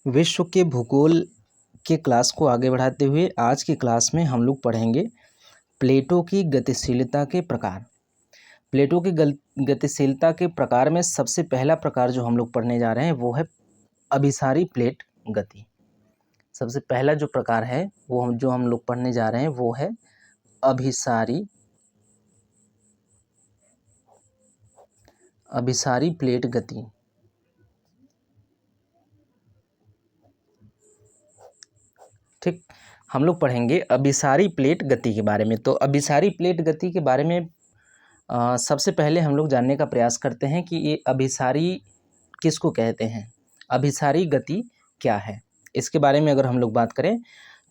विश्व के भूगोल के क्लास को आगे बढ़ाते हुए आज की क्लास में हम लोग पढ़ेंगे प्लेटों की गतिशीलता के प्रकार। प्लेटों की गतिशीलता के प्रकार में सबसे पहला प्रकार जो हम लोग पढ़ने जा रहे हैं वो है अभिसारी प्लेट गति। सबसे पहला जो प्रकार है वो हम लोग पढ़ने जा रहे हैं वो है अभिसारी प्लेट गति। ठीक, हम लोग पढ़ेंगे अभिसारी प्लेट गति के बारे में। तो अभिसारी प्लेट गति के बारे में सबसे पहले हम लोग जानने का प्रयास करते हैं कि ये अभिसारी किसको कहते हैं, अभिसारी गति क्या है। इसके बारे में अगर हम लोग बात करें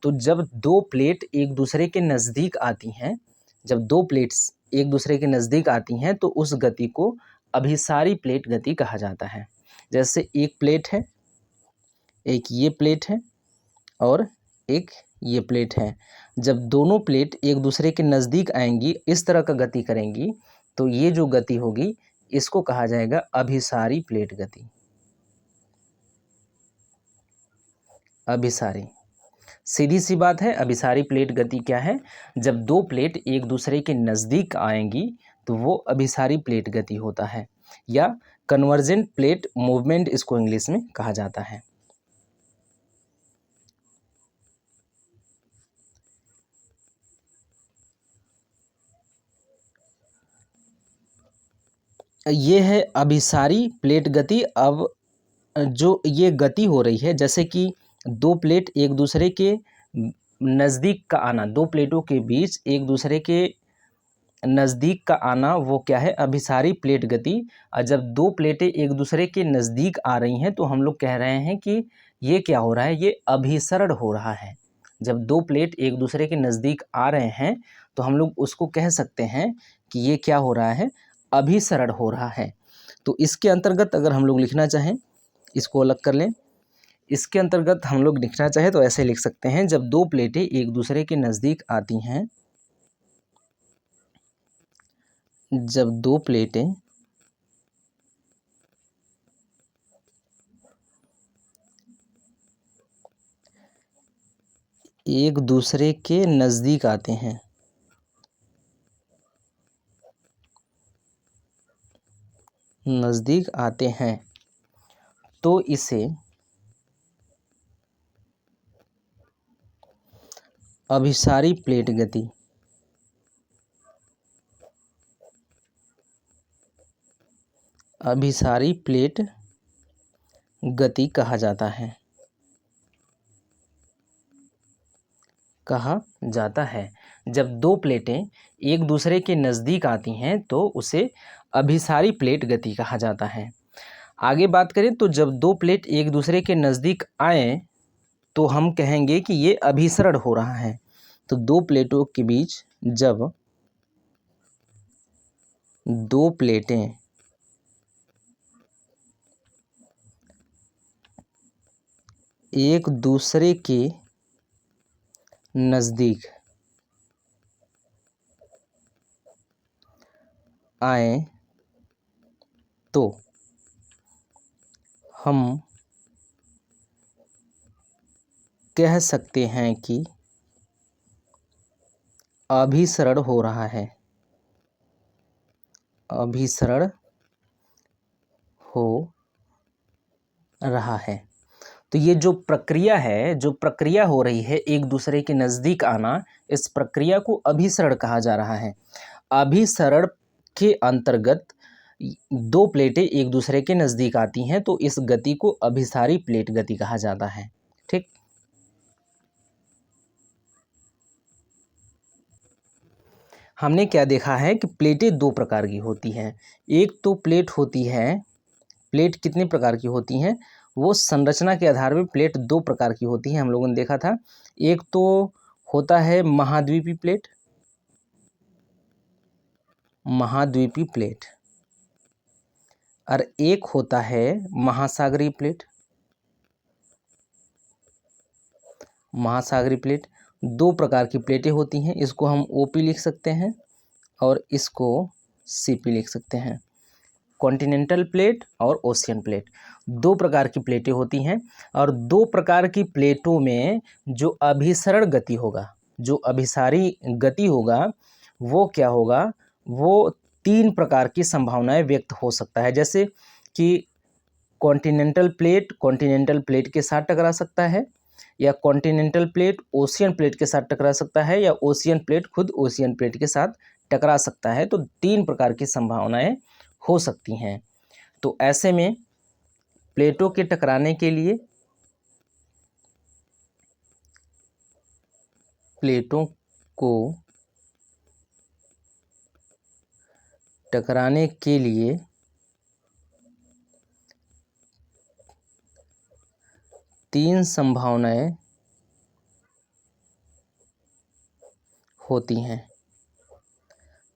तो जब दो प्लेट एक दूसरे के नज़दीक आती हैं, जब दो प्लेट्स एक दूसरे के नज़दीक आती हैं तो उस गति को अभिसारी प्लेट गति कहा जाता है। जैसे एक प्लेट है, एक ये प्लेट है और एक ये प्लेट है। जब दोनों प्लेट एक दूसरे के नज़दीक आएंगी, इस तरह का गति करेंगी, तो ये जो गति होगी इसको कहा जाएगा अभिसारी प्लेट गति। अभिसारी, सीधी सी बात है, अभिसारी प्लेट गति क्या है? जब दो प्लेट एक दूसरे के नज़दीक आएंगी तो वो अभिसारी प्लेट गति होता है, या कन्वर्जेंट प्लेट मूवमेंट इसको इंग्लिश में कहा जाता है। ये है अभिसारी प्लेट गति। अब जो ये गति हो रही है, जैसे कि दो प्लेट एक दूसरे के नज़दीक का आना, दो प्लेटों के बीच एक दूसरे के नज़दीक का आना, वो क्या है? अभिसारी प्लेट गति। और जब दो प्लेटें एक दूसरे के नज़दीक आ रही हैं तो हम लोग कह रहे हैं कि ये क्या हो रहा है? ये अभिसरण हो रहा है। जब दो प्लेट एक दूसरे के नज़दीक आ रहे हैं तो हम लोग उसको कह सकते हैं कि ये क्या हो रहा है? अभिसरण हो रहा है। तो इसके अंतर्गत अगर हम लोग लिखना चाहें, इसको अलग कर लें, इसके अंतर्गत हम लोग लिखना चाहें तो ऐसे लिख सकते हैं, जब दो प्लेटें एक दूसरे के नज़दीक आती हैं, जब दो प्लेटें एक दूसरे के नज़दीक आते हैं, नज़दीक आते हैं, तो इसे अभिसारी प्लेट गति, अभिसारी प्लेट गति कहा जाता है, कहा जाता है। जब दो प्लेटें एक दूसरे के नज़दीक आती हैं तो उसे अभिसारी प्लेट गति कहा जाता है। आगे बात करें तो जब दो प्लेट एक दूसरे के नज़दीक आए तो हम कहेंगे कि ये अभिसरण हो रहा है। तो दो प्लेटों के बीच जब दो प्लेटें एक दूसरे के नज़दीक आए तो हम कह सकते हैं कि अभिसरण हो रहा है, अभिसरण हो रहा है। तो ये जो प्रक्रिया है, जो प्रक्रिया हो रही है एक दूसरे के नज़दीक आना, इस प्रक्रिया को अभिसरण कहा जा रहा है। अभिसरण के अंतर्गत दो प्लेटें एक दूसरे के नज़दीक आती हैं तो इस गति को अभिसारी प्लेट गति कहा जाता है। ठीक, हमने क्या देखा है कि प्लेटें दो प्रकार की होती हैं। एक तो प्लेट होती है, प्लेट कितने प्रकार की होती हैं? वो संरचना के आधार पर प्लेट दो प्रकार की होती हैं, हम लोगों ने देखा था। एक तो होता है महाद्वीपीय प्लेट, महाद्वीपीय प्लेट, और एक होता है महासागरीय प्लेट। महासागरीय प्लेट, दो प्रकार की प्लेटें होती हैं। इसको हम ओपी लिख सकते हैं और इसको सीपी लिख सकते हैं। कॉन्टिनेंटल प्लेट और ओशियन प्लेट, दो प्रकार की प्लेटें होती हैं। और दो प्रकार की प्लेटों में जो अभिसरण गति होगा, जो अभिसारी गति होगा, वो क्या होगा, वो तीन प्रकार की संभावनाएं व्यक्त हो सकता है। जैसे कि कॉन्टिनेंटल प्लेट के साथ टकरा सकता है, या कॉन्टिनेंटल प्लेट ओशियन प्लेट के साथ टकरा सकता है, या ओशियन प्लेट खुद ओशियन प्लेट के साथ टकरा सकता है। तो तीन प्रकार की संभावनाएं हो सकती हैं। तो ऐसे में प्लेटों के टकराने के लिए, प्लेटों को टकराने के लिए तीन संभावनाएं होती हैं।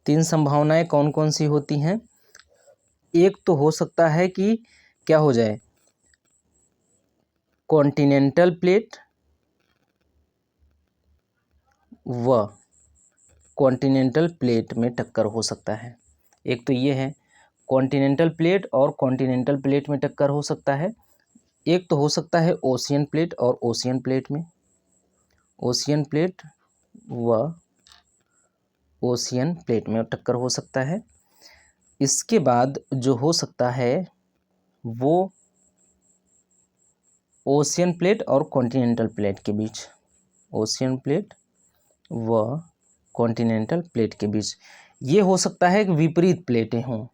तीन संभावनाएं कौन कौन सी होती हैं? एक तो हो सकता है कि क्या हो जाए, कॉन्टिनेंटल प्लेट व कॉन्टिनेंटल प्लेट में टक्कर हो सकता है। एक तो ये है, कॉन्टिनेंटल प्लेट और कॉन्टिनेंटल प्लेट में टक्कर हो सकता है। एक तो हो सकता है ओशियन प्लेट और ओशियन प्लेट में, ओशियन प्लेट व ओशियन प्लेट में टक्कर हो सकता है। इसके बाद जो हो सकता है वो ओशियन प्लेट और कॉन्टिनेंटल प्लेट के बीच, ओशियन प्लेट व कॉन्टिनेंटल प्लेट के बीच ये हो सकता है कि विपरीत प्लेटें हों,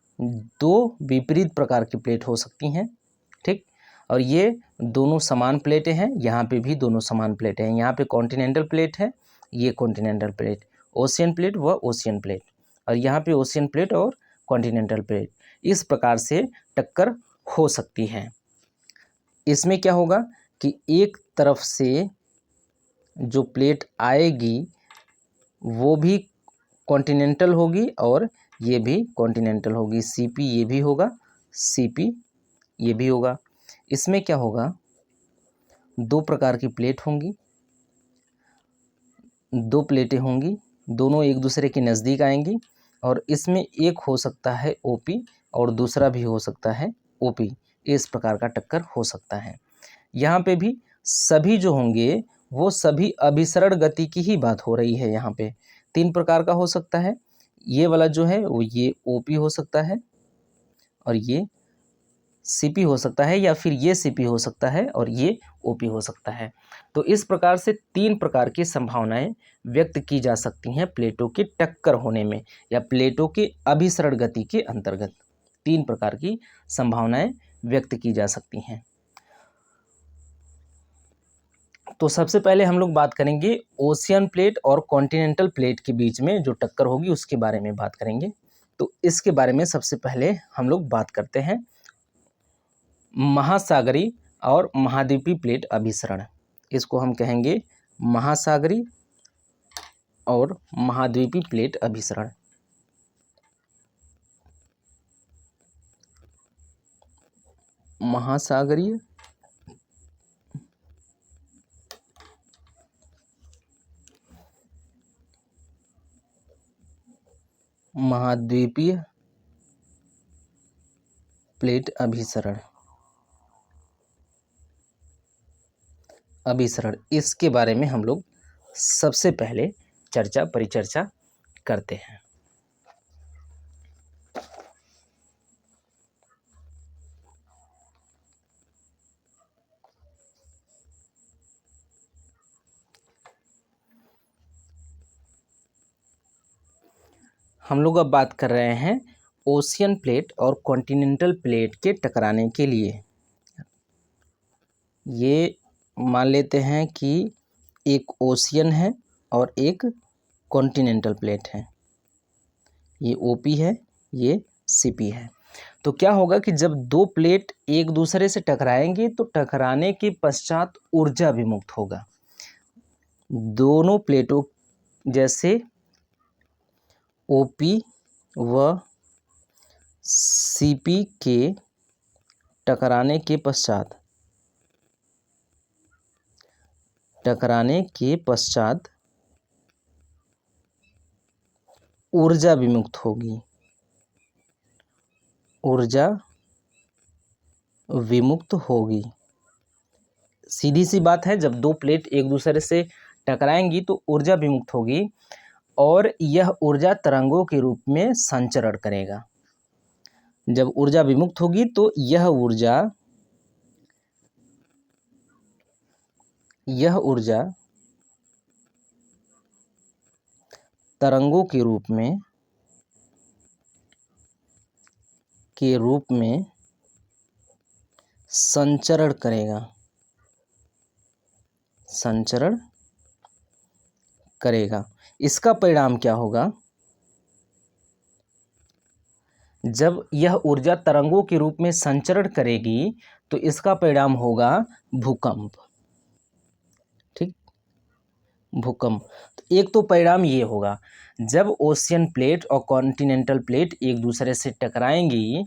दो विपरीत प्रकार की प्लेट हो सकती हैं, ठीक। और ये दोनों समान प्लेटें हैं, यहाँ पे भी दोनों समान प्लेटें हैं, यहाँ पे कॉन्टिनेंटल प्लेट है, ये कॉन्टिनेंटल प्लेट, ओशियन प्लेट व ओशियन प्लेट, और यहाँ पे ओशियन प्लेट और कॉन्टिनेंटल प्लेट, इस प्रकार से टक्कर हो सकती है। इसमें क्या होगा कि एक तरफ से जो प्लेट आएगी वो भी कॉन्टिनेंटल होगी और ये भी कॉन्टिनेंटल होगी, सीपी ये भी होगा, सीपी ये भी होगा। इसमें क्या होगा, दो प्रकार की प्लेट होंगी, दो प्लेटें होंगी, दोनों एक दूसरे के नज़दीक आएंगी, और इसमें एक हो सकता है ओपी और दूसरा भी हो सकता है ओपी, इस प्रकार का टक्कर हो सकता है। यहाँ पे भी सभी जो होंगे वो सभी अभिसरण गति की ही बात हो रही है। यहाँ पे तीन प्रकार का हो सकता है, ये वाला जो है वो ये ओपी हो सकता है, और ये सीपी हो सकता है, या फिर ये सीपी हो सकता है और ये ओपी हो सकता है। तो इस प्रकार से तीन प्रकार की संभावनाएं व्यक्त की जा सकती हैं प्लेटों के टक्कर होने में, या प्लेटों के अभिसरण गति के अंतर्गत तीन प्रकार की संभावनाएं व्यक्त की जा सकती हैं। तो सबसे पहले हम लोग बात करेंगे ओशियन प्लेट और कॉन्टिनेंटल प्लेट के बीच में जो टक्कर होगी उसके बारे में बात करेंगे। तो इसके बारे में सबसे पहले हम लोग बात करते हैं महासागरी और महाद्वीपीय प्लेट अभिसरण। इसको हम कहेंगे महासागरी और महाद्वीपीय प्लेट अभिसरण। महासागरीय महाद्वीपीय प्लेट अभिसरण, इसके बारे में हम लोग सबसे पहले परिचर्चा करते हैं। हम लोग अब बात कर रहे हैं ओशियन प्लेट और कॉन्टिनेंटल प्लेट के टकराने के लिए। ये मान लेते हैं कि एक ओशियन है और एक कॉन्टिनेंटल प्लेट है, ये ओपी है, ये सीपी है। तो क्या होगा कि जब दो प्लेट एक दूसरे से टकराएंगे तो टकराने के पश्चात ऊर्जा विमुक्त होगा। दोनों प्लेटों जैसे ओपी व सीपी के टकराने के पश्चात ऊर्जा विमुक्त होगी, ऊर्जा विमुक्त होगी। सीधी सी बात है, जब दो प्लेट एक दूसरे से टकराएंगी तो ऊर्जा विमुक्त होगी और यह ऊर्जा तरंगों के रूप में संचरण करेगा। जब ऊर्जा विमुक्त होगी तो यह ऊर्जा तरंगों के रूप में संचरण करेगा। इसका परिणाम क्या होगा? जब यह ऊर्जा तरंगों के रूप में संचरण करेगी तो इसका परिणाम होगा भूकंप। ठीक, भूकंप। तो एक तो परिणाम ये होगा, जब ओशियन प्लेट और कॉन्टिनेंटल प्लेट एक दूसरे से टकराएंगी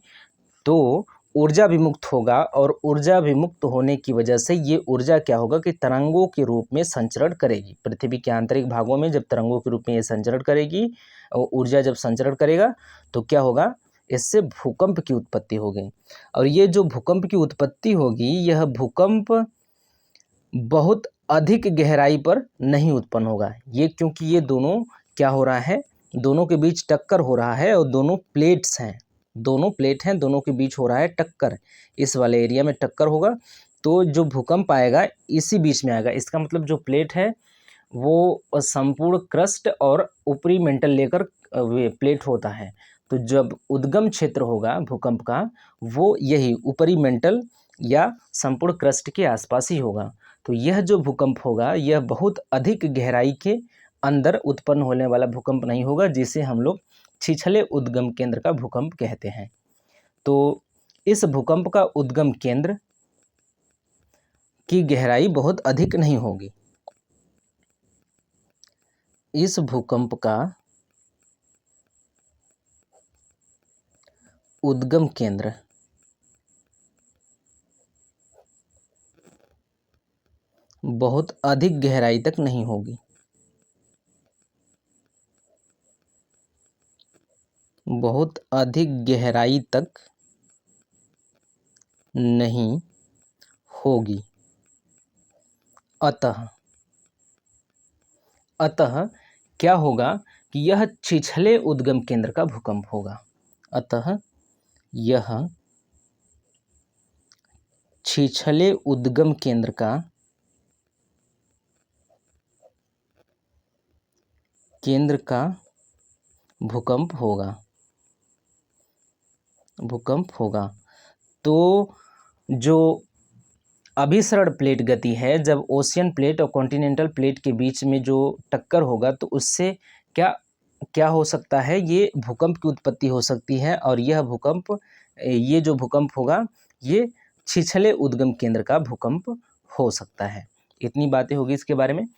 तो ऊर्जा विमुक्त होगा और ऊर्जा विमुक्त होने की वजह से ये ऊर्जा क्या होगा कि तरंगों के रूप में संचरण करेगी। पृथ्वी के आंतरिक भागों में जब तरंगों के रूप में ये संचरण करेगी और ऊर्जा जब संचरण करेगा तो क्या होगा? इससे भूकंप की उत्पत्ति होगी। और ये जो भूकंप की उत्पत्ति होगी, यह भूकंप बहुत अधिक गहराई पर नहीं उत्पन्न होगा। ये क्योंकि ये दोनों क्या हो रहा है, दोनों के बीच टक्कर हो रहा है और दोनों प्लेट हैं, दोनों के बीच हो रहा है टक्कर। इस वाले एरिया में टक्कर होगा तो जो भूकंप आएगा इसी बीच में आएगा। इसका मतलब जो प्लेट है वो संपूर्ण क्रस्ट और ऊपरी मेंटल लेकर प्लेट होता है। तो जब उद्गम क्षेत्र होगा भूकंप का, वो यही ऊपरी मेंटल या संपूर्ण क्रस्ट के आसपास ही होगा। तो यह जो भूकंप होगा यह बहुत अधिक गहराई के अंदर उत्पन्न होने वाला भूकंप नहीं होगा, जिसे हम लोग छिछले उद्गम केंद्र का भूकंप कहते हैं। तो इस भूकंप का उद्गम केंद्र की गहराई बहुत अधिक नहीं होगी। इस भूकंप का उद्गम केंद्र बहुत अधिक गहराई तक नहीं होगी। बहुत अधिक गहराई तक नहीं होगी। अतः क्या होगा कि यह छिछले उद्गम केंद्र का भूकंप होगा। अतः यह छिछले उद्गम केंद्र का भूकंप होगा। तो जो अभिसरण प्लेट गति है, जब ओशियन प्लेट और कॉन्टिनेंटल प्लेट के बीच में जो टक्कर होगा तो उससे क्या हो सकता है? ये भूकंप की उत्पत्ति हो सकती है और ये जो भूकंप होगा ये छिछले उद्गम केंद्र का भूकंप हो सकता है। इतनी बातें होगी इसके बारे में।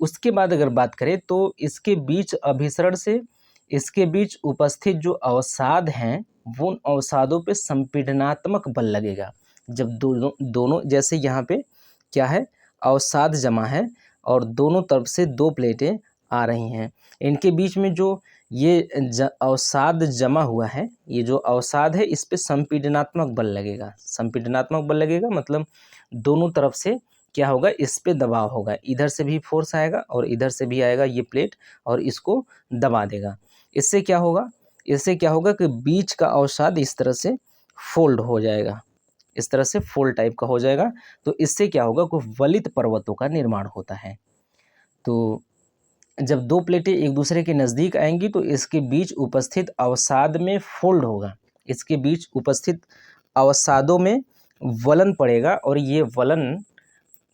उसके बाद अगर बात करें तो इसके बीच अभिसरण से इसके बीच उपस्थित जो अवसाद हैं वो अवसादों पे संपीडनात्मक बल लगेगा। जब दोनों जैसे यहाँ पे क्या है, अवसाद जमा है और दोनों तरफ से दो प्लेटें आ रही हैं, इनके बीच में जो ये अवसाद जमा हुआ है, ये जो अवसाद है इस पे संपीडनात्मक बल लगेगा। संपीडनात्मक बल लगेगा मतलब दोनों तरफ से क्या होगा, इस पे दबाव होगा। इधर से भी फोर्स आएगा और इधर से भी आएगा ये प्लेट और इसको दबा देगा। इससे क्या होगा कि बीच का अवसाद इस तरह से फोल्ड हो जाएगा, इस तरह से फोल्ड टाइप का हो जाएगा। तो इससे क्या होगा कि वलित पर्वतों का निर्माण होता है। तो जब दो प्लेटें एक दूसरे के नज़दीक आएंगी तो इसके बीच उपस्थित अवसाद में फोल्ड होगा, इसके बीच उपस्थित अवसादों में वलन पड़ेगा और ये वलन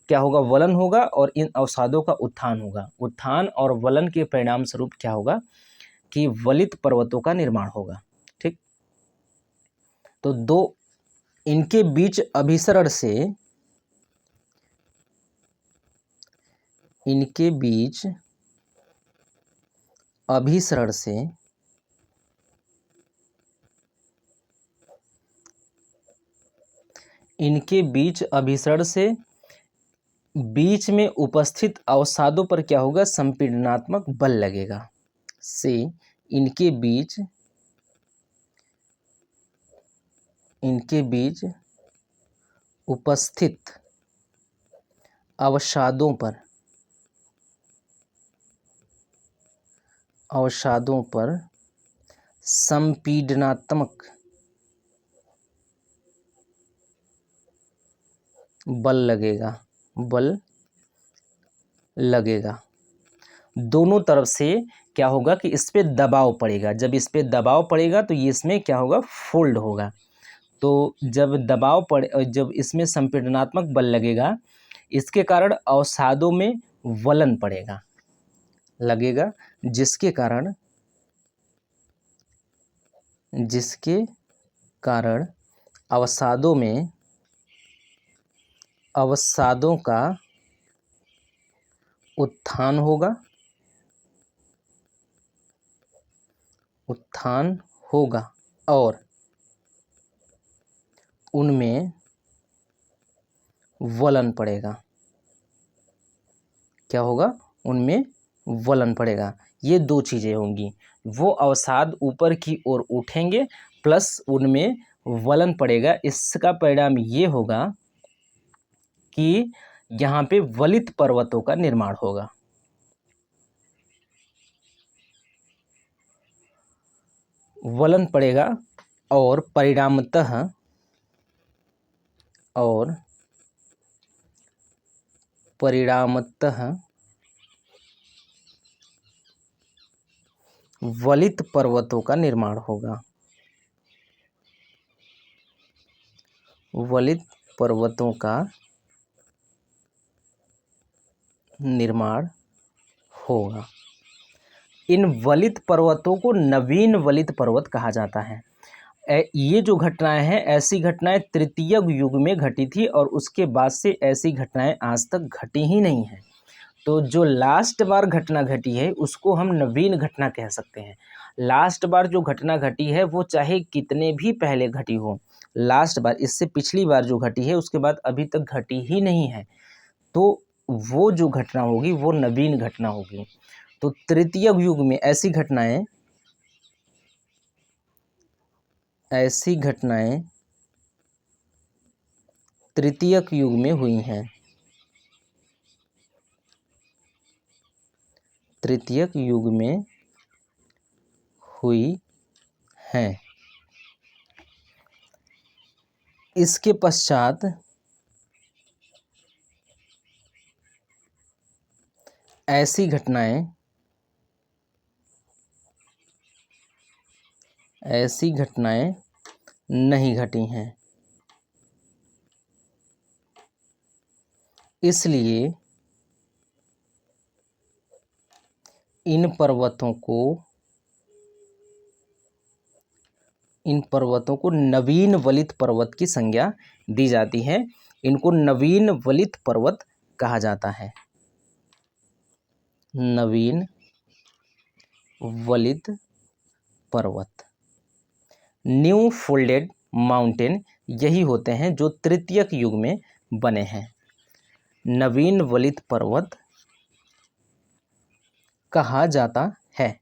क्या होगा, वलन होगा और इन अवसादों का उत्थान होगा। उत्थान और वलन के परिणाम स्वरूप क्या होगा कि वलित पर्वतों का निर्माण होगा। ठीक, तो दो इनके बीच अभिसरण से इनके बीच अभिसरण से बीच में उपस्थित अवसादों पर क्या होगा, संपीडनात्मक बल लगेगा। से इनके बीच इनके बीच उपस्थित अवसादों पर संपीडनात्मक बल लगेगा। दोनों तरफ से क्या होगा कि इस पे दबाव पड़ेगा। जब इस पे दबाव पड़ेगा तो ये इसमें क्या होगा, फोल्ड होगा। तो जब इसमें संपीडनात्मक बल लगेगा, इसके कारण अवसादों में वलन लगेगा, जिसके कारण अवसादों का उत्थान होगा और उनमें वलन पड़ेगा। क्या होगा, उनमें वलन पड़ेगा। ये दो चीज़ें होंगी, वो अवसाद ऊपर की ओर उठेंगे प्लस उनमें वलन पड़ेगा। इसका परिणाम ये होगा कि यहाँ पे वलित पर्वतों का निर्माण होगा। वलन पड़ेगा और परिणामतः वलित पर्वतों का निर्माण होगा। वलित पर्वतों का निर्माण होगा। इन वलित पर्वतों को नवीन वलित पर्वत कहा जाता है। ये जो घटनाएं हैं, ऐसी घटनाएं तृतीय युग में घटी थी और उसके बाद से ऐसी घटनाएं आज तक घटी ही नहीं हैं। तो जो लास्ट बार घटना घटी है उसको हम नवीन घटना कह सकते हैं। लास्ट बार जो घटना घटी है वो चाहे कितने भी पहले घटी हो, लास्ट बार, इससे पिछली बार जो घटी है उसके बाद अभी तक घटी ही नहीं है, तो वो जो घटना होगी वो नवीन घटना होगी। तो तृतीय युग में ऐसी घटनाएं तृतीय युग में हुई हैं। तृतीय युग में हुई हैं। इसके पश्चात ऐसी घटनाएं नहीं घटी हैं। इसलिए इन पर्वतों को नवीन वलित पर्वत की संज्ञा दी जाती है। इनको नवीन वलित पर्वत कहा जाता है। नवीन वलित पर्वत, न्यू फोल्डेड माउंटेन, यही होते हैं जो तृतीयक युग में बने हैं। नवीन वलित पर्वत कहा जाता है।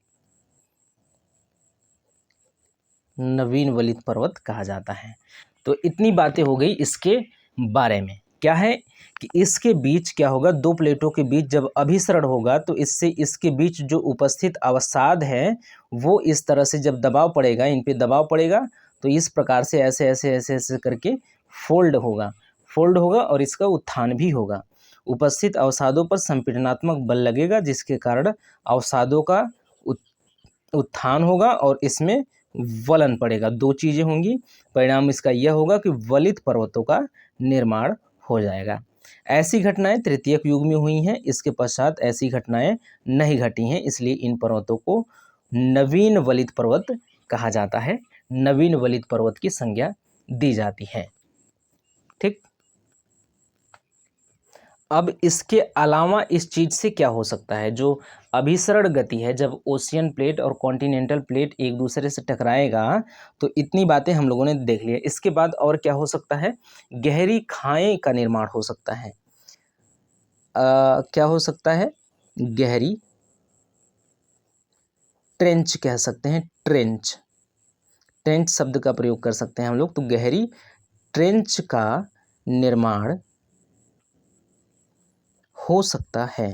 नवीन वलित पर्वत कहा जाता है। तो इतनी बातें हो गई इसके बारे में। क्या है कि इसके बीच क्या होगा, दो प्लेटों के बीच जब अभिसरण होगा तो इससे इसके बीच जो उपस्थित अवसाद है वो इस तरह से जब दबाव पड़ेगा, इन पे दबाव पड़ेगा तो इस प्रकार से ऐसे ऐसे ऐसे ऐसे करके फोल्ड होगा और इसका उत्थान भी होगा। उपस्थित अवसादों पर संपीडनात्मक बल लगेगा जिसके कारण अवसादों का उत्थान होगा और इसमें वलन पड़ेगा। दो चीज़ें होंगी, परिणाम इसका यह होगा कि वलित पर्वतों का निर्माण हो जाएगा। ऐसी घटनाएं तृतीयक युग में हुई हैं। इसके पश्चात ऐसी घटनाएं नहीं घटी हैं, इसलिए इन पर्वतों को नवीन वलित पर्वत कहा जाता है। नवीन वलित पर्वत की संज्ञा दी जाती है। ठीक। अब इसके अलावा इस चीज़ से क्या हो सकता है, जो अभिसरण गति है, जब ओशियन प्लेट और कॉन्टिनेंटल प्लेट एक दूसरे से टकराएगा तो इतनी बातें हम लोगों ने देख लिया। इसके बाद और क्या हो सकता है, गहरी खाएं का निर्माण हो सकता है। क्या हो सकता है, गहरी ट्रेंच कह सकते हैं, ट्रेंच शब्द का प्रयोग कर सकते हैं हम लोग। तो गहरी ट्रेंच का निर्माण हो सकता है,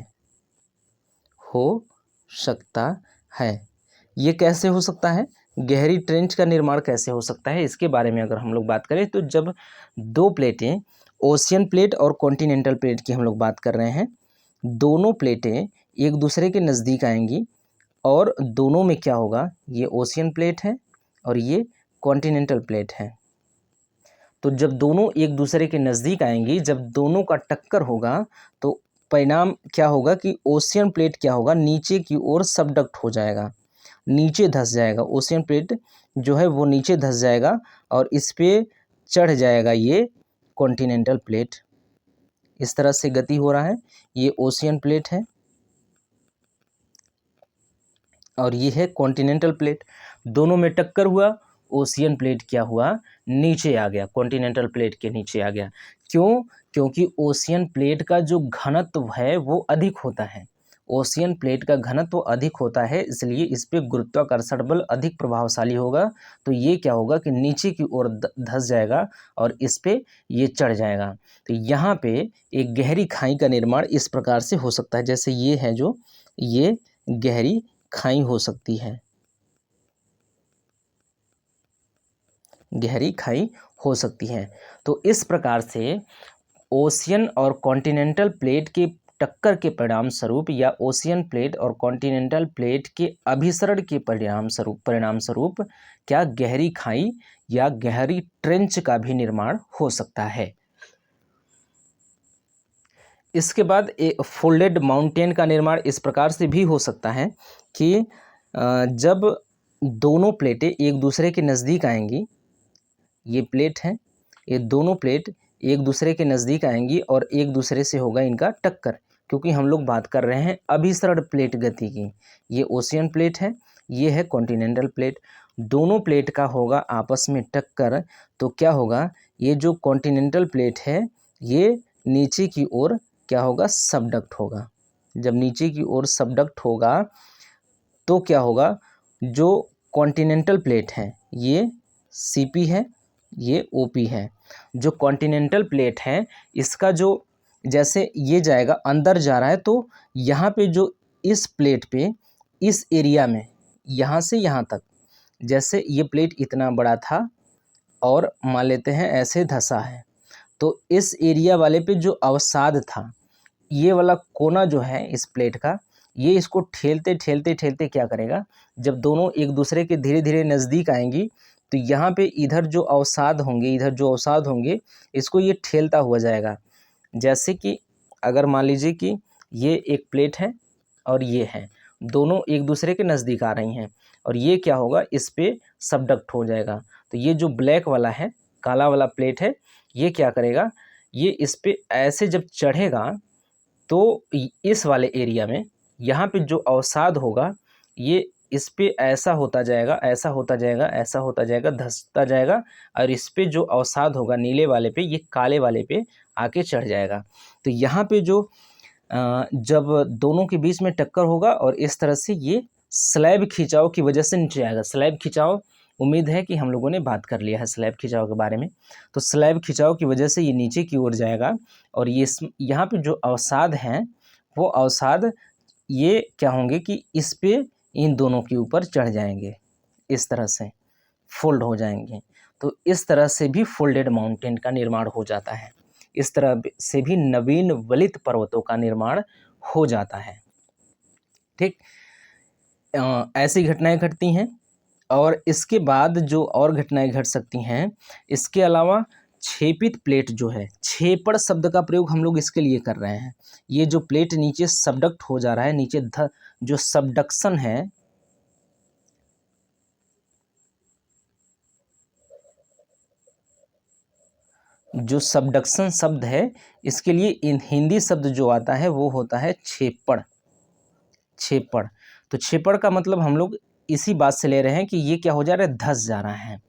हो सकता है। ये कैसे हो सकता है? गहरी ट्रेंच का निर्माण कैसे हो सकता है, इसके बारे में अगर हम लोग बात करें तो जब दो प्लेटें, ओशियन प्लेट और कॉन्टिनेंटल प्लेट की हम लोग बात कर रहे हैं, दोनों प्लेटें एक दूसरे के नज़दीक आएंगी और दोनों में क्या होगा, ये ओशियन प्लेट है और ये कॉन्टिनेंटल प्लेट है। तो जब दोनों एक दूसरे के नज़दीक आएंगी, जब दोनों का टक्कर होगा तो परिणाम क्या होगा कि ओशियन प्लेट क्या होगा, नीचे की ओर सबडक्ट हो जाएगा, नीचे धंस जाएगा। ओशियन प्लेट जो है वो नीचे धंस जाएगा और इस पे चढ़ जाएगा ये कॉन्टिनेंटल प्लेट। इस तरह से गति हो रहा है। ये ओशियन प्लेट है और ये है कॉन्टिनेंटल प्लेट। दोनों में टक्कर हुआ, ओशियन प्लेट क्या हुआ, नीचे आ गया, कॉन्टिनेंटल प्लेट के नीचे आ गया। क्यों? क्योंकि ओशियन प्लेट का जो घनत्व है वो अधिक होता है। ओशियन प्लेट का घनत्व अधिक होता है, इसलिए इस पे गुरुत्वाकर्षण बल अधिक प्रभावशाली होगा। तो ये क्या होगा कि नीचे की ओर धंस जाएगा और इस पे ये चढ़ जाएगा। तो यहाँ पे एक गहरी खाई का निर्माण इस प्रकार से हो सकता है। जैसे ये है, जो ये गहरी खाई हो सकती है, गहरी खाई हो सकती है। तो इस प्रकार से ओशियन और कॉन्टिनेंटल प्लेट के टक्कर के परिणाम स्वरूप या ओशियन प्लेट और कॉन्टिनेंटल प्लेट के अभिसरण के परिणाम स्वरूप क्या गहरी खाई या गहरी ट्रेंच का भी निर्माण हो सकता है। इसके बाद एक फोल्डेड माउंटेन का निर्माण इस प्रकार से भी हो सकता है कि जब दोनों प्लेटें एक दूसरे के नज़दीक आएंगी, ये प्लेट है, ये दोनों प्लेट एक दूसरे के नज़दीक आएंगी और एक दूसरे से होगा इनका टक्कर, क्योंकि हम लोग बात कर रहे हैं अभिसरण प्लेट गति की। ये ओशियन प्लेट है, ये है कॉन्टिनेंटल प्लेट। दोनों प्लेट का होगा आपस में टक्कर, तो क्या होगा, ये जो कॉन्टिनेंटल प्लेट है ये नीचे की ओर क्या होगा, सबडक्ट होगा। जब नीचे की ओर सबडक्ट होगा तो क्या होगा, जो कॉन्टिनेंटल प्लेट है ये सीपी है, ये ओपी है। जो कॉन्टिनेंटल प्लेट है इसका जो, जैसे ये जाएगा अंदर जा रहा है, तो यहाँ पे जो इस प्लेट पे इस एरिया में यहाँ से यहाँ तक, जैसे ये प्लेट इतना बड़ा था और मान लेते हैं ऐसे धंसा है, तो इस एरिया वाले पे जो अवसाद था, ये वाला कोना जो है इस प्लेट का, ये इसको ठेलते ठेलते ठेलते क्या करेगा, जब दोनों एक दूसरे के धीरे धीरे नज़दीक आएंगी तो यहाँ पे इधर जो अवसाद होंगे, इसको ये ठेलता हुआ जाएगा। जैसे कि अगर मान लीजिए कि ये एक प्लेट है और ये है, दोनों एक दूसरे के नज़दीक आ रही हैं और ये क्या होगा, इस पे सबडक्ट हो जाएगा। तो ये जो ब्लैक वाला है, काला वाला प्लेट है, ये क्या करेगा, ये इस पे ऐसे जब चढ़ेगा तो इस वाले एरिया में यहाँ पे जो अवसाद होगा ये इस पे ऐसा होता जाएगा, ऐसा होता जाएगा, ऐसा होता जाएगा, धंसता जाएगा और इस पे जो अवसाद होगा नीले वाले पे, ये काले वाले पे आके चढ़ जाएगा। तो यहाँ पे जो जब दोनों के बीच में टक्कर होगा और इस तरह से ये स्लैब खिंचाव की वजह से नीचे आएगा। स्लैब खिंचाव, उम्मीद है कि हम लोगों ने बात कर लिया है स्लैब खिंचाव के बारे में। तो स्लैब खिंचाव की वजह से ये नीचे की ओर जाएगा और ये यहाँ पे जो अवसाद हैं वो अवसाद ये क्या होंगे कि इस पे इन दोनों के ऊपर चढ़ जाएंगे, इस तरह से फोल्ड हो जाएंगे। तो इस तरह से भी फोल्डेड माउंटेन का निर्माण हो जाता है। इस तरह से भी नवीन वलित पर्वतों का निर्माण हो जाता है। ठीक, ऐसी घटनाएं घटती हैं। और इसके बाद जो और घटनाएं घट सकती हैं, इसके अलावा छेपित प्लेट जो है, छेपड़ शब्द का प्रयोग हम लोग इसके लिए कर रहे हैं। ये जो प्लेट नीचे सबडक्ट हो जा रहा है, नीचे जो सबडक्शन है, जो सबडक्शन शब्द है, इसके लिए इन हिंदी शब्द जो आता है वो होता है छेपड़। छेपड़, तो छेपड़ का मतलब हम लोग इसी बात से ले रहे हैं कि ये क्या हो जा रहा है, धंस जा रहा है।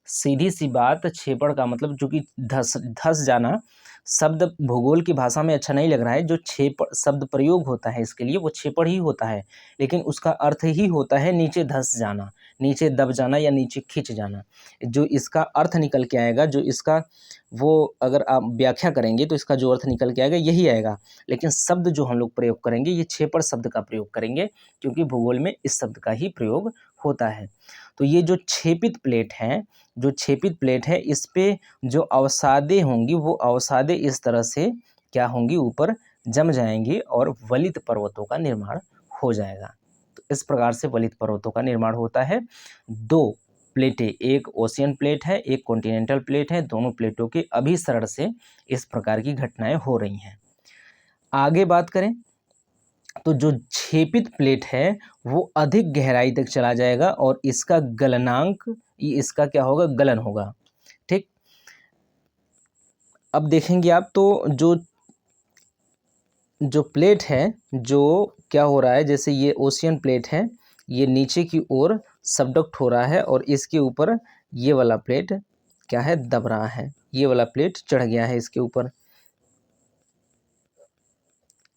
सीधी सी बात, छेपड़ का मतलब जो कि धंस जाना, शब्द भूगोल की भाषा में अच्छा नहीं लग रहा है, जो छेपड़ शब्द प्रयोग होता है इसके लिए वो छेपड़ ही होता है, लेकिन उसका अर्थ ही होता है नीचे धंस जाना, नीचे दब जाना या नीचे खिंच जाना। जो इसका अर्थ निकल के आएगा, जो इसका वो अगर आप व्याख्या करेंगे तो इसका जो अर्थ निकल के आएगा यही आएगा, लेकिन शब्द जो हम लोग प्रयोग करेंगे ये छेपड़ शब्द का प्रयोग करेंगे, क्योंकि भूगोल में इस शब्द का ही प्रयोग होता है। तो ये जो छेपित प्लेट है, जो छेपित प्लेट है, इस पे जो अवसादें होंगी वो अवसादें इस तरह से क्या होंगी, ऊपर जम जाएंगी और वलित पर्वतों का निर्माण हो जाएगा। तो इस प्रकार से वलित पर्वतों का निर्माण होता है। दो प्लेटें, एक ओशियन प्लेट है, एक कॉन्टिनेंटल प्लेट है, दोनों प्लेटों के अभिसरण से इस प्रकार की घटनाएं हो रही हैं। आगे बात करें तो जो छेपित प्लेट है वो अधिक गहराई तक चला जाएगा और इसका गलनांक, इसका क्या होगा, गलन होगा। ठीक, अब देखेंगे आप तो जो प्लेट है, जो क्या हो रहा है, जैसे ये ओशियन प्लेट है, ये नीचे की ओर सबडक्ट हो रहा है और इसके ऊपर ये वाला प्लेट क्या है, दब रहा है, ये वाला प्लेट चढ़ गया है इसके ऊपर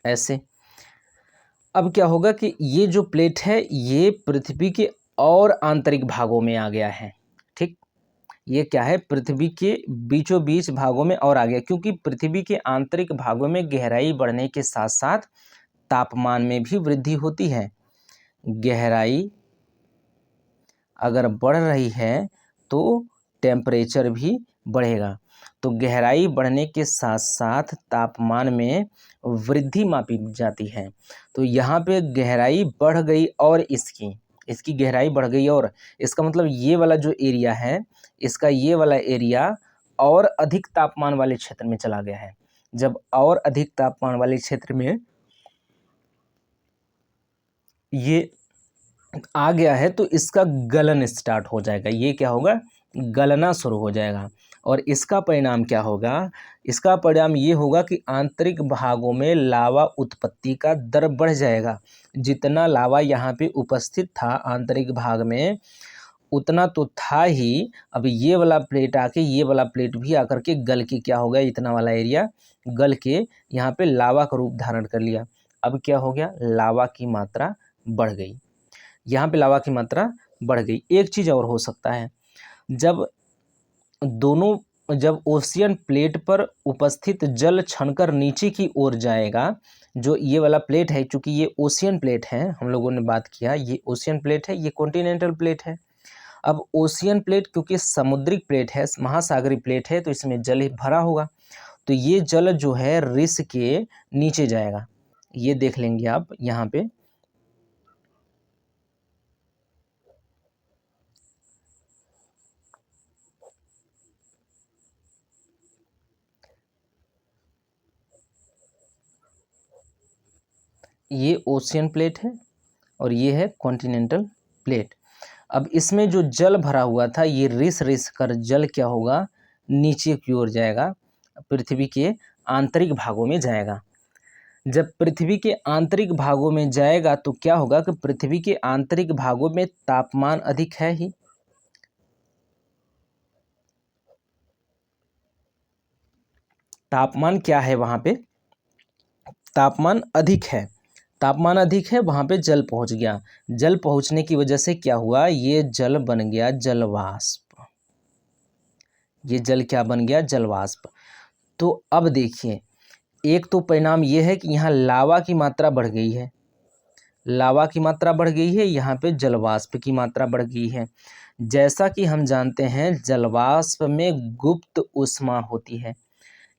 ऐसे। अब क्या होगा कि ये जो प्लेट है ये पृथ्वी के और आंतरिक भागों में आ गया है। ठीक, ये क्या है, पृथ्वी के बीचों बीच भागों में और आ गया, क्योंकि पृथ्वी के आंतरिक भागों में गहराई बढ़ने के साथ साथ तापमान में भी वृद्धि होती है। गहराई अगर बढ़ रही है तो टेम्परेचर भी बढ़ेगा। तो गहराई बढ़ने के साथ साथ तापमान में वृद्धि मापी जाती है। तो यहाँ पे गहराई बढ़ गई और इसकी गहराई बढ़ गई, और इसका मतलब ये वाला जो एरिया है, इसका ये वाला एरिया और अधिक तापमान वाले क्षेत्र में चला गया है। जब और अधिक तापमान वाले क्षेत्र में ये आ गया है तो इसका गलन स्टार्ट हो जाएगा, ये क्या होगा, गलना शुरू हो जाएगा। और इसका परिणाम क्या होगा, इसका परिणाम ये होगा कि आंतरिक भागों में लावा उत्पत्ति का दर बढ़ जाएगा। जितना लावा यहाँ पे उपस्थित था आंतरिक भाग में उतना तो था ही, अब ये वाला प्लेट आके ये वाला प्लेट भी आकर के गल के क्या हो गया, इतना वाला एरिया गल के यहाँ पे लावा का रूप धारण कर लिया। अब क्या हो गया, लावा की मात्रा बढ़ गई, यहाँ पे लावा की मात्रा बढ़ गई। एक चीज़ और हो सकता है, जब ओशियन प्लेट पर उपस्थित जल छनकर नीचे की ओर जाएगा, जो ये वाला प्लेट है, चूंकि ये ओशियन प्लेट है, हम लोगों ने बात किया ये ओशियन प्लेट है, ये कॉन्टिनेंटल प्लेट है। अब ओशियन प्लेट क्योंकि समुद्रिक प्लेट है, महासागरीय प्लेट है, तो इसमें जल ही भरा होगा, तो ये जल जो है रिस के नीचे जाएगा। ये देख लेंगे आप यहाँ पे, ये ओशियन प्लेट है और ये है कॉन्टिनेंटल प्लेट। अब इसमें जो जल भरा हुआ था ये रिस कर जल क्या होगा, नीचे की ओर जाएगा, पृथ्वी के आंतरिक भागों में जाएगा। जब पृथ्वी के आंतरिक भागों में जाएगा तो क्या होगा कि पृथ्वी के आंतरिक भागों में तापमान अधिक है ही, तापमान क्या है वहाँ पे, तापमान अधिक है, तापमान अधिक है, वहाँ पे जल पहुँच गया। जल पहुँचने की वजह से क्या हुआ, ये जल बन गया जलवाष्प, ये जल क्या बन गया, जलवाष्प। तो अब देखिए, एक तो परिणाम ये है कि यहाँ लावा की मात्रा बढ़ गई है, लावा की मात्रा बढ़ गई है, यहाँ पे जलवाष्प की मात्रा बढ़ गई है। जैसा कि हम जानते हैं जलवाष्प में गुप्त ऊष्मा होती है,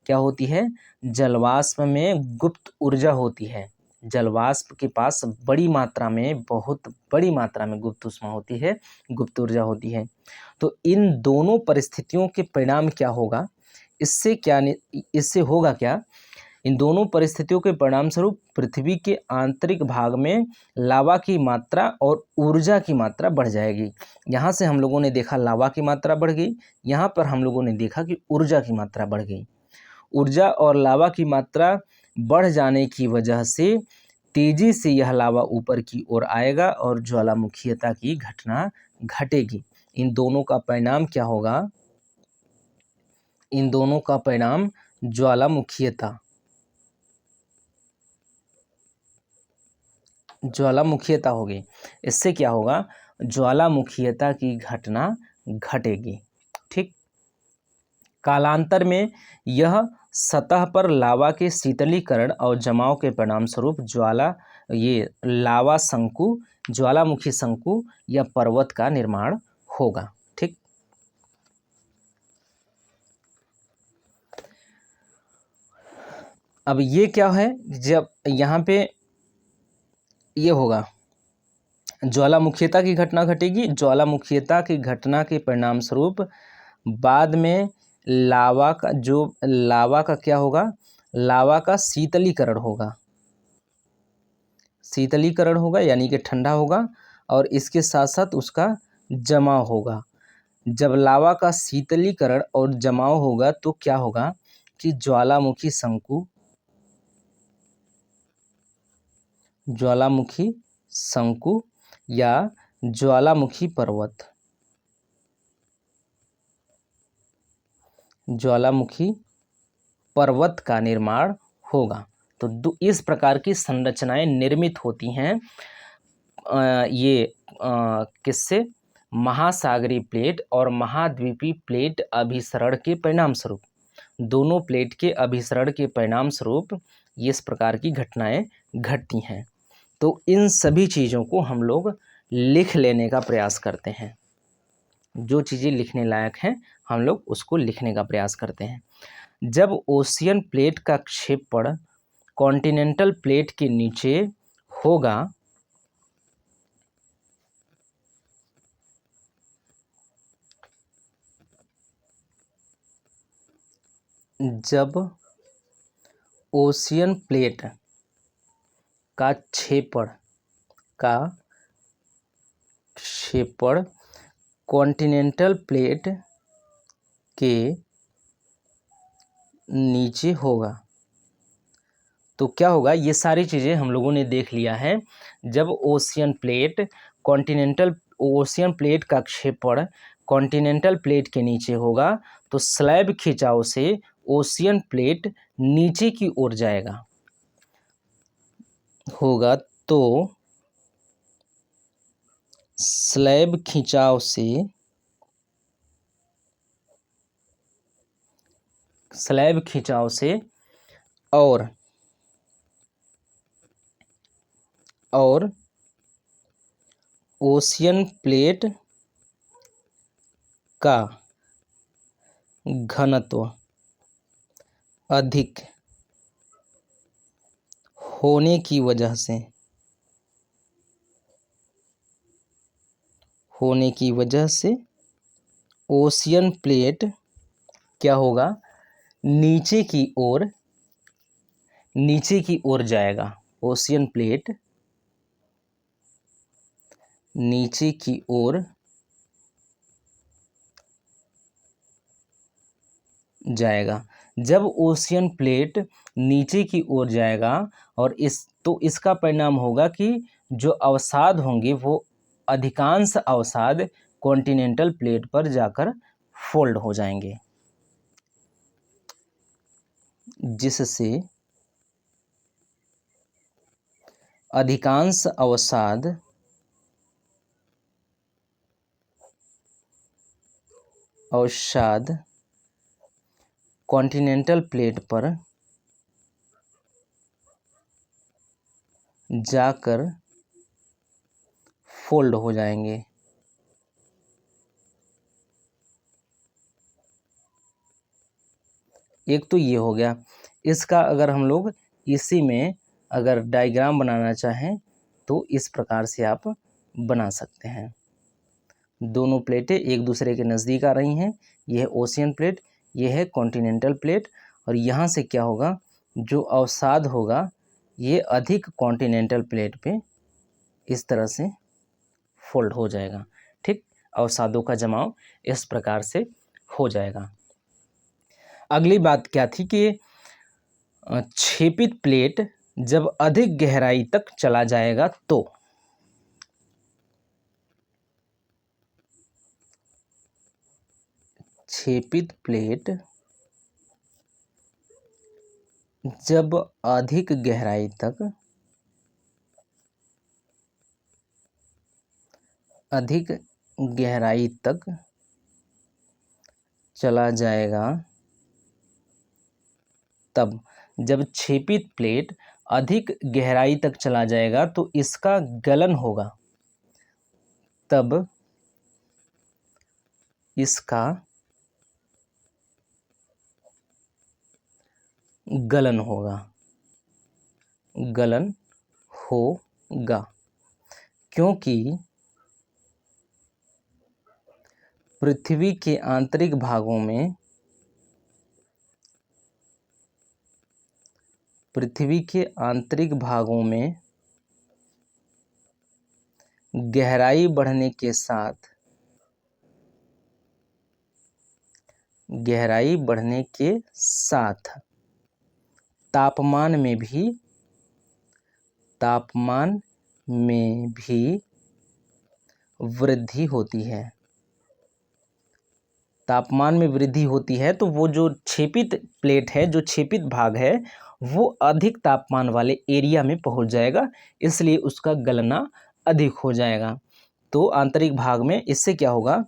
क्या होती है, जलवाष्प में गुप्त ऊर्जा होती है। जलवाष्प के पास बड़ी मात्रा में, बहुत बड़ी मात्रा में गुप्त ऊष्मा होती है, गुप्त ऊर्जा होती है। तो इन दोनों परिस्थितियों के परिणाम क्या होगा, इससे होगा क्या, इन दोनों परिस्थितियों के परिणाम स्वरूप पृथ्वी के आंतरिक भाग में लावा की मात्रा और ऊर्जा की मात्रा बढ़ जाएगी। यहाँ से हम लोगों ने देखा लावा की मात्रा बढ़ गई, यहाँ पर हम लोगों ने देखा कि ऊर्जा की मात्रा बढ़ गई। ऊर्जा और लावा की मात्रा बढ़ जाने की वजह से तेजी से यह लावा ऊपर की ओर आएगा और ज्वालामुखीयता की घटना घटेगी। इन दोनों का परिणाम क्या होगा, इन दोनों का परिणाम ज्वालामुखीयता, ज्वालामुखीयता होगी। इससे क्या होगा, ज्वालामुखीयता की घटना घटेगी। ठीक। कालांतर में यह सतह पर लावा के शीतलीकरण और जमाव के परिणाम स्वरूप ये लावा शंकु, ज्वालामुखी शंकु या पर्वत का निर्माण होगा। ठीक। अब ये क्या है, जब यहाँ पे ये होगा, ज्वालामुखीयता की घटना घटेगी, ज्वालामुखीयता की घटना के परिणाम स्वरूप बाद में लावा का क्या होगा, लावा का शीतलीकरण होगा, शीतलीकरण होगा यानी कि ठंडा होगा, और इसके साथ साथ उसका जमाव होगा। जब लावा का शीतलीकरण और जमाव होगा तो क्या होगा कि ज्वालामुखी शंकु या ज्वालामुखी पर्वत का निर्माण होगा। तो इस प्रकार की संरचनाएं निर्मित होती हैं किससे, महासागरीय प्लेट और महाद्वीपीय प्लेट अभिसरण के परिणाम स्वरूप, दोनों प्लेट के अभिसरण के परिणाम स्वरूप इस प्रकार की घटनाएं घटती हैं। तो इन सभी चीज़ों को हम लोग लिख लेने का प्रयास करते हैं। जो चीज़ें लिखने लायक हैं हम लोग उसको लिखने का प्रयास करते हैं। जब ओशियन प्लेट का क्षेपण कॉन्टिनेंटल प्लेट के नीचे होगा, जब ओशियन प्लेट का क्षेपण कॉन्टिनेंटल प्लेट के नीचे होगा, तो क्या होगा, ये सारी चीज़ें हम लोगों ने देख लिया है। जब ओशियन प्लेट का क्षेपण कॉन्टिनेंटल प्लेट के नीचे होगा तो स्लैब खिंचाव से ओशियन प्लेट नीचे की ओर जाएगा होगा, तो स्लैब खिंचाव से और ओशियन प्लेट का घनत्व अधिक होने की वजह से ओशियन प्लेट क्या होगा, नीचे की ओर जाएगा। ओशियन प्लेट नीचे की ओर जाएगा। जब ओशियन प्लेट नीचे की ओर जाएगा और इसका परिणाम होगा कि जो अवसाद होंगे वो अधिकांश अवसाद कॉन्टिनेंटल प्लेट पर जाकर फोल्ड हो जाएंगे, जिससे अधिकांश अवसाद कॉन्टिनेंटल प्लेट पर जाकर फोल्ड हो जाएंगे। एक तो ये हो गया। इसका अगर हम लोग इसी में अगर डायग्राम बनाना चाहें तो इस प्रकार से आप बना सकते हैं। दोनों प्लेटें एक दूसरे के नज़दीक आ रही हैं। यह है ओशियन प्लेट, यह है कॉन्टिनेंटल प्लेट, और यहाँ से क्या होगा, जो अवसाद होगा ये अधिक कॉन्टिनेंटल प्लेट पे इस तरह से फोल्ड हो जाएगा। ठीक, अवसादों का जमाव इस प्रकार से हो जाएगा। अगली बात क्या थी कि क्षेपित प्लेट जब अधिक गहराई तक चला जाएगा तो क्षेपित प्लेट जब अधिक गहराई तक चला जाएगा, तब जब छेपित प्लेट अधिक गहराई तक चला जाएगा तो इसका गलन होगा, तब इसका गलन होगा, क्योंकि पृथ्वी के आंतरिक भागों में गहराई बढ़ने के साथ तापमान में भी वृद्धि होती है। तो वो जो छेपित प्लेट है, जो छेपित भाग है, वो अधिक तापमान वाले एरिया में पहुंच जाएगा, इसलिए उसका गलना अधिक हो जाएगा। तो आंतरिक भाग में इससे क्या होगा,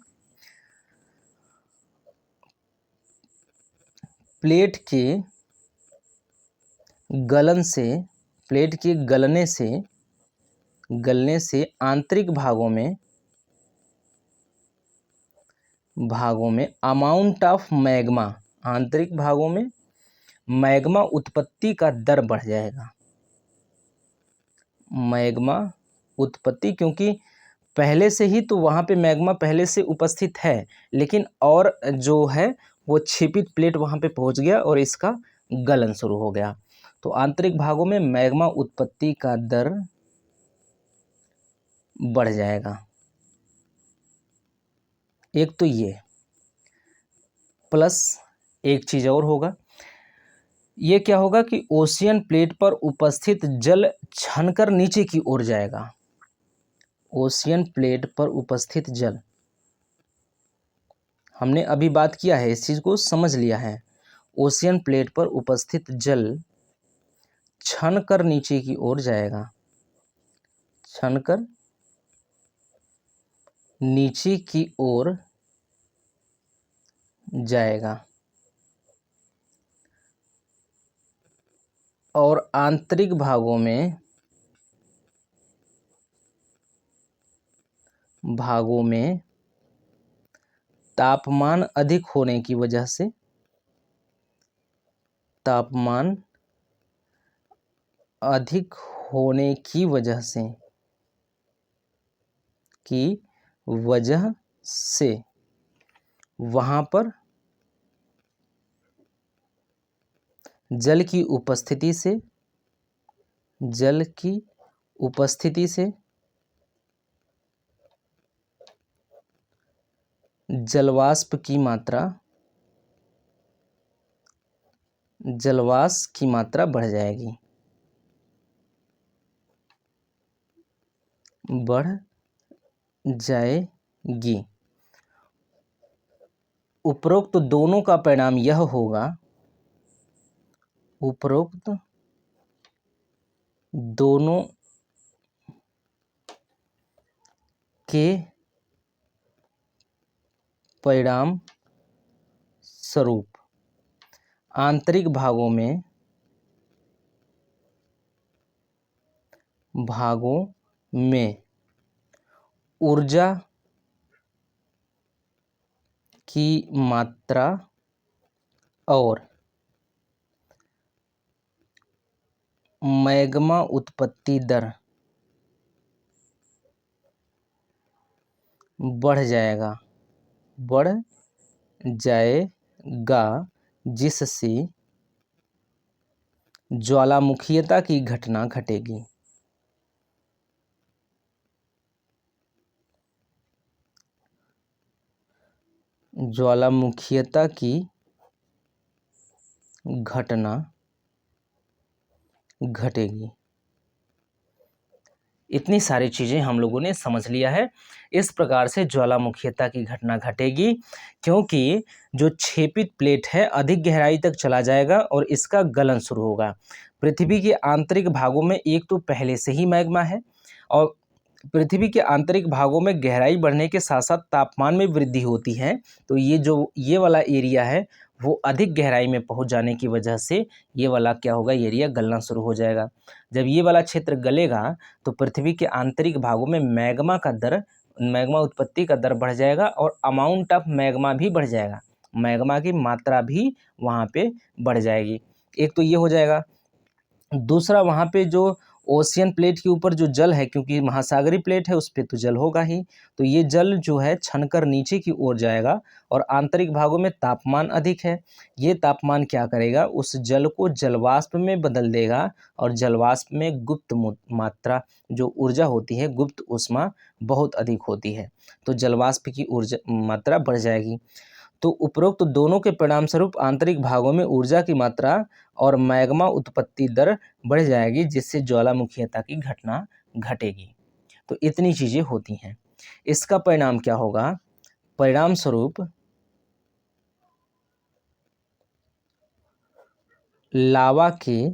प्लेट के गलने से आंतरिक भागों में अमाउंट ऑफ मैग्मा, आंतरिक भागों में मैग्मा उत्पत्ति का दर बढ़ जाएगा। मैग्मा उत्पत्ति, क्योंकि पहले से ही तो वहाँ पे मैग्मा पहले से उपस्थित है, लेकिन और जो है वो छेपित प्लेट वहाँ पे पहुँच गया और इसका गलन शुरू हो गया। तो आंतरिक भागों में मैग्मा उत्पत्ति का दर बढ़ जाएगा। एक तो ये, प्लस एक चीज़ और होगा, ये क्या होगा कि ओशियन प्लेट पर उपस्थित जल छनकर नीचे की ओर जाएगा। ओशियन प्लेट पर उपस्थित जल, हमने अभी बात किया है, इस चीज़ को समझ लिया है। ओशियन प्लेट पर उपस्थित जल छनकर नीचे की ओर जाएगा, छनकर नीचे की ओर जाएगा, और आंतरिक भागों में तापमान अधिक होने की वजह से वहाँ पर जल की उपस्थिति से जलवाष्प की मात्रा बढ़ जाएगी। उपरोक्त दोनों का परिणाम यह होगा, उपरोक्त दोनों के परिणाम स्वरूप आंतरिक भागों में ऊर्जा की मात्रा और मैग्मा उत्पत्ति दर बढ़ जाएगा, जिससे ज्वालामुखीयता की घटना घटेगी। ज्वालामुखीयता की घटना घटेगी। इतनी सारी चीज़ें हम लोगों ने समझ लिया है। इस प्रकार से ज्वालामुखीयता की घटना घटेगी, क्योंकि जो क्षेपित प्लेट है अधिक गहराई तक चला जाएगा और इसका गलन शुरू होगा। पृथ्वी के आंतरिक भागों में एक तो पहले से ही मैग्मा है, और पृथ्वी के आंतरिक भागों में गहराई बढ़ने के साथ साथ तापमान में वृद्धि होती है। तो ये वाला एरिया है वो अधिक गहराई में पहुंच जाने की वजह से ये वाला क्या होगा, एरिया गलना शुरू हो जाएगा। जब ये वाला क्षेत्र गलेगा तो पृथ्वी के आंतरिक भागों में मैग्मा उत्पत्ति का दर बढ़ जाएगा और अमाउंट ऑफ मैग्मा भी बढ़ जाएगा। मैग्मा की मात्रा भी वहाँ पे बढ़ जाएगी। एक तो ये हो जाएगा। दूसरा, वहाँ पे जो ओशियन प्लेट के ऊपर जो जल है, क्योंकि महासागरीय प्लेट है उस पे तो जल होगा ही, तो ये जल जो है छनकर नीचे की ओर जाएगा और आंतरिक भागों में तापमान अधिक है। ये तापमान क्या करेगा, उस जल को जलवाष्प में बदल देगा और जलवाष्प में गुप्त मात्रा जो ऊर्जा होती है, गुप्त ऊष्मा बहुत अधिक होती है, तो जलवाष्प की ऊर्जा मात्रा बढ़ जाएगी। तो उपरोक्त दोनों के परिणामस्वरूप आंतरिक भागों में ऊर्जा की मात्रा और मैग्मा उत्पत्ति दर बढ़ जाएगी, जिससे ज्वालामुखीयता की घटना घटेगी। तो इतनी चीज़ें होती हैं। इसका परिणाम क्या होगा, परिणाम स्वरूप लावा के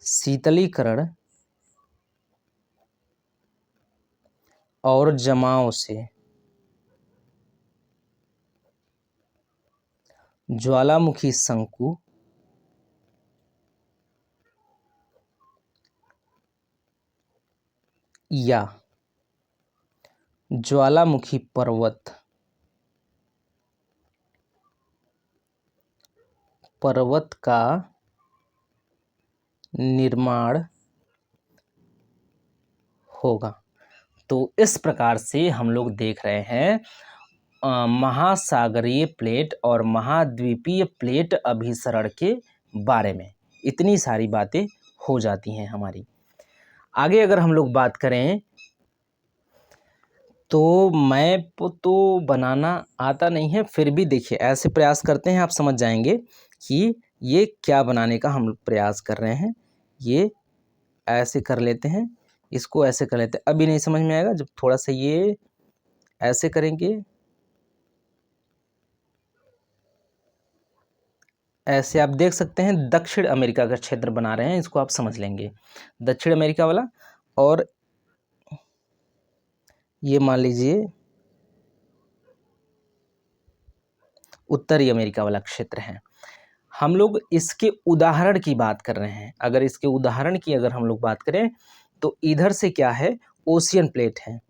शीतलीकरण और जमाव से ज्वालामुखी शंकु या ज्वालामुखी पर्वत का निर्माण होगा। तो इस प्रकार से हम लोग देख रहे हैं महासागरीय प्लेट और महाद्वीपीय प्लेट अभिसरण के बारे में इतनी सारी बातें हो जाती हैं हमारी। आगे अगर हम लोग बात करें तो मैप तो बनाना आता नहीं है, फिर भी देखिए ऐसे प्रयास करते हैं, आप समझ जाएंगे कि ये क्या बनाने का हम प्रयास कर रहे हैं। ये ऐसे कर लेते हैं, इसको ऐसे कर लेते हैं, अभी नहीं समझ में आएगा, जब थोड़ा सा ये ऐसे करेंगे, ऐसे आप देख सकते हैं दक्षिण अमेरिका का क्षेत्र बना रहे हैं, इसको आप समझ लेंगे दक्षिण अमेरिका वाला, और ये मान लीजिए उत्तरी अमेरिका वाला क्षेत्र है। हम लोग इसके उदाहरण की बात कर रहे हैं। अगर इसके उदाहरण की अगर हम लोग बात करें तो इधर से क्या है, ओशियन प्लेट है,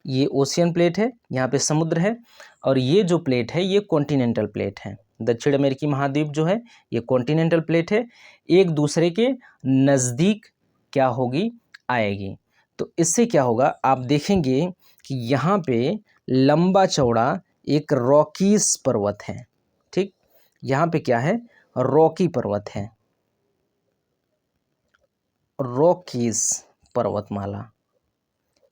ये ओशियन प्लेट है, यहाँ पे समुद्र है, और ये जो प्लेट है ये कॉन्टिनेंटल प्लेट है। दक्षिण अमेरिकी महाद्वीप जो है ये कॉन्टिनेंटल प्लेट है, एक दूसरे के नज़दीक क्या होगी, आएगी। तो इससे क्या होगा, आप देखेंगे कि यहाँ पे लंबा चौड़ा एक रॉकीज पर्वत है। ठीक, यहाँ पे क्या है, रॉकी पर्वत है, रॉकीज पर्वतमाला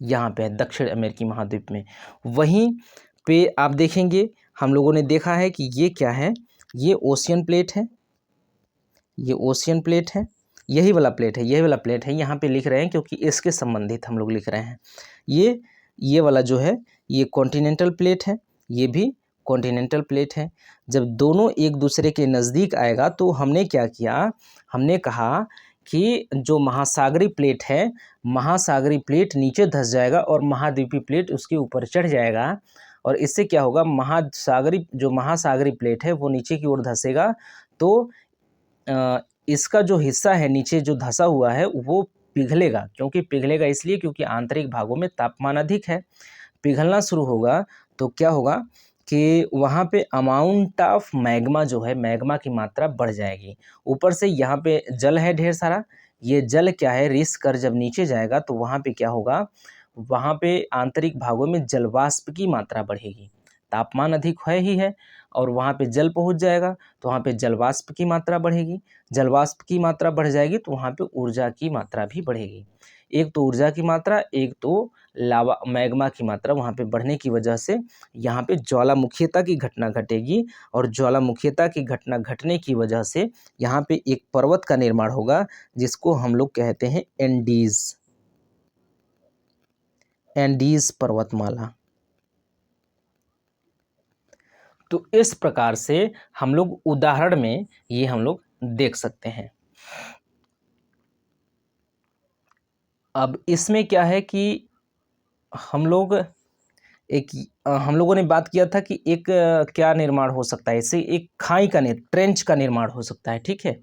यहाँ पे है दक्षिण अमेरिकी महाद्वीप में। वहीं पे आप देखेंगे, हम लोगों ने देखा है कि ये क्या है, ये ओशियन प्लेट है, ये ओशियन प्लेट है, यही वाला प्लेट है, यही वाला प्लेट है, यहाँ पे लिख रहे हैं क्योंकि इसके संबंधित हम लोग लिख रहे हैं। ये वाला जो है ये कॉन्टिनेंटल प्लेट है, ये भी कॉन्टिनेंटल प्लेट है। जब दोनों एक दूसरे के नज़दीक आएगा तो हमने क्या किया, हमने कहा कि जो महासागरीय प्लेट है, महासागरीय प्लेट नीचे धंस जाएगा और महाद्वीपीय प्लेट उसके ऊपर चढ़ जाएगा, और इससे क्या होगा, महासागरीय प्लेट है वो नीचे की ओर धंसेगा, तो इसका जो हिस्सा है नीचे जो धंसा हुआ है वो पिघलेगा। क्योंकि पिघलेगा इसलिए क्योंकि आंतरिक भागों में तापमान अधिक है, पिघलना शुरू होगा तो क्या होगा कि वहाँ पे अमाउंट ऑफ मैग्मा जो है, मैग्मा की मात्रा बढ़ जाएगी। ऊपर से यहाँ पे जल है ढेर सारा, ये जल क्या है, रिस कर जब नीचे जाएगा तो वहाँ पे क्या होगा, वहाँ पे आंतरिक भागों में जलवाष्प की मात्रा बढ़ेगी। तापमान अधिक है ही है और वहाँ पे जल पहुँच जाएगा तो वहाँ पे जलवाष्प की मात्रा बढ़ेगी, जलवाष्प की मात्रा बढ़ जाएगी तो वहाँ पे ऊर्जा की मात्रा भी बढ़ेगी। एक तो ऊर्जा की मात्रा, एक तो लावा मैग्मा की मात्रा वहाँ पे बढ़ने की वजह से यहाँ पे ज्वालामुखीयता की घटना घटेगी, और ज्वालामुखीयता की घटना घटने की वजह से यहाँ पे एक पर्वत का निर्माण होगा जिसको हम लोग कहते हैं एंडीज पर्वतमाला। तो इस प्रकार से हम लोग उदाहरण में ये हम लोग देख सकते हैं। अब इसमें क्या है कि हम लोगों ने बात किया था कि एक क्या निर्माण हो सकता है, इससे एक खाई का ट्रेंच का निर्माण हो सकता है। ठीक है,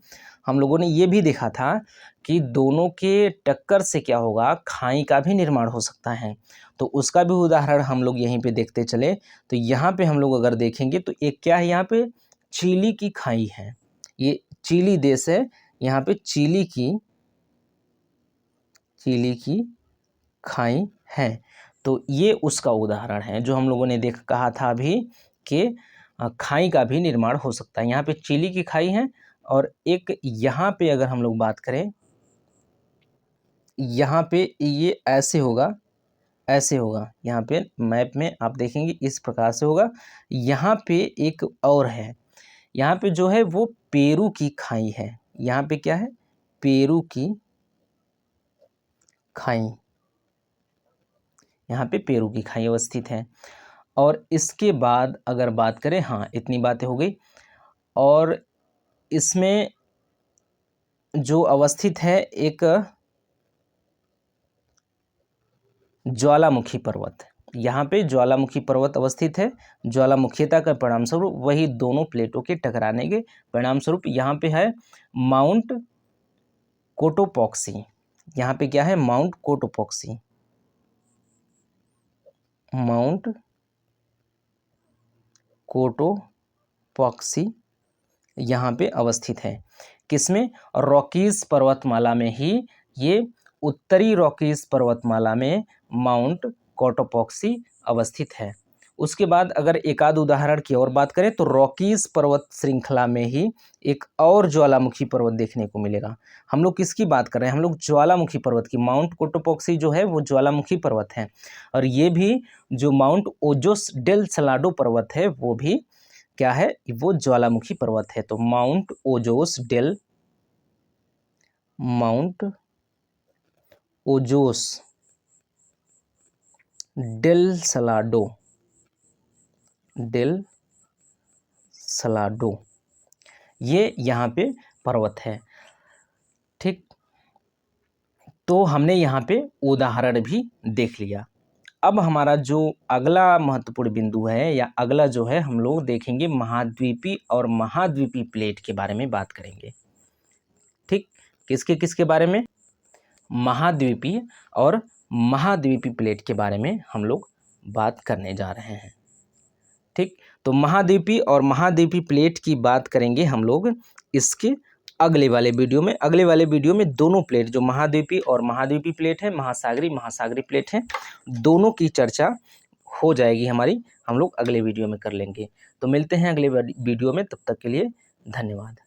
हम लोगों ने ये भी देखा था कि दोनों के टक्कर से क्या होगा, खाई का भी निर्माण हो सकता है। तो उसका भी उदाहरण हम लोग यहीं पे देखते चले। तो यहाँ पे हम लोग अगर देखेंगे तो एक क्या है, यहाँ पे चिली की खाई है। ये चिली देश है, यहाँ पे चिली की खाई है। तो ये उसका उदाहरण है जो हम लोगों ने कहा था अभी कि खाई का भी निर्माण हो सकता है। यहाँ पे चिली की खाई है, और एक यहाँ पे अगर हम लोग बात करें, यहाँ पे ये ऐसे होगा यहाँ पे मैप में आप देखेंगे इस प्रकार से होगा। यहाँ पे एक और है, यहाँ पे जो है वो पेरू की खाई है। यहाँ पे क्या है, पेरू की खाई, यहाँ पे पेरू की खाई अवस्थित है। और इसके बाद अगर बात करें, हाँ इतनी बातें हो गई। और इसमें जो अवस्थित है एक ज्वालामुखी पर्वत, यहाँ पे ज्वालामुखी पर्वत अवस्थित है। ज्वालामुखीयता का परिणाम स्वरूप वही दोनों प्लेटों के टकराने के परिणाम स्वरूप यहाँ पे है माउंट कोटोपॉक्सी। यहाँ पे क्या है, माउंट कोटोपॉक्सी यहाँ पे अवस्थित है। किसमें, रॉकीज पर्वतमाला में ही, ये उत्तरी रॉकीज पर्वतमाला में माउंट कोटोपॉक्सी अवस्थित है। उसके बाद अगर एक आध उदाहरण की और बात करें तो रॉकीज पर्वत श्रृंखला में ही एक और ज्वालामुखी पर्वत देखने को मिलेगा। हम लोग किसकी बात कर रहे हैं, हम लोग ज्वालामुखी पर्वत की। माउंट कोटोपॉक्सी जो है वो ज्वालामुखी पर्वत है, और ये भी जो माउंट ओजोस डेल सलाडो पर्वत है वो भी क्या है, वो ज्वालामुखी पर्वत है। तो माउंट ओजोस डेल सलाडो ये यहाँ पे पर्वत है। ठीक, तो हमने यहाँ पे उदाहरण भी देख लिया। अब हमारा जो अगला महत्वपूर्ण बिंदु है, या अगला जो है, हम लोग देखेंगे महाद्वीपी और महाद्वीपी प्लेट के बारे में बात करेंगे। ठीक, किसके बारे में, महाद्वीपी और महाद्वीपी प्लेट के बारे में हम लोग बात करने जा रहे हैं। ठीक, तो महाद्वीपी और महाद्वीपी प्लेट की बात करेंगे हम लोग इसके अगले वाले वीडियो में दोनों प्लेट, जो महाद्वीपी और महाद्वीपी प्लेट है, महासागरी प्लेट है, दोनों की चर्चा हो जाएगी हमारी, हम लोग अगले वीडियो में कर लेंगे। तो मिलते हैं अगले वीडियो में, तब तक के लिए धन्यवाद।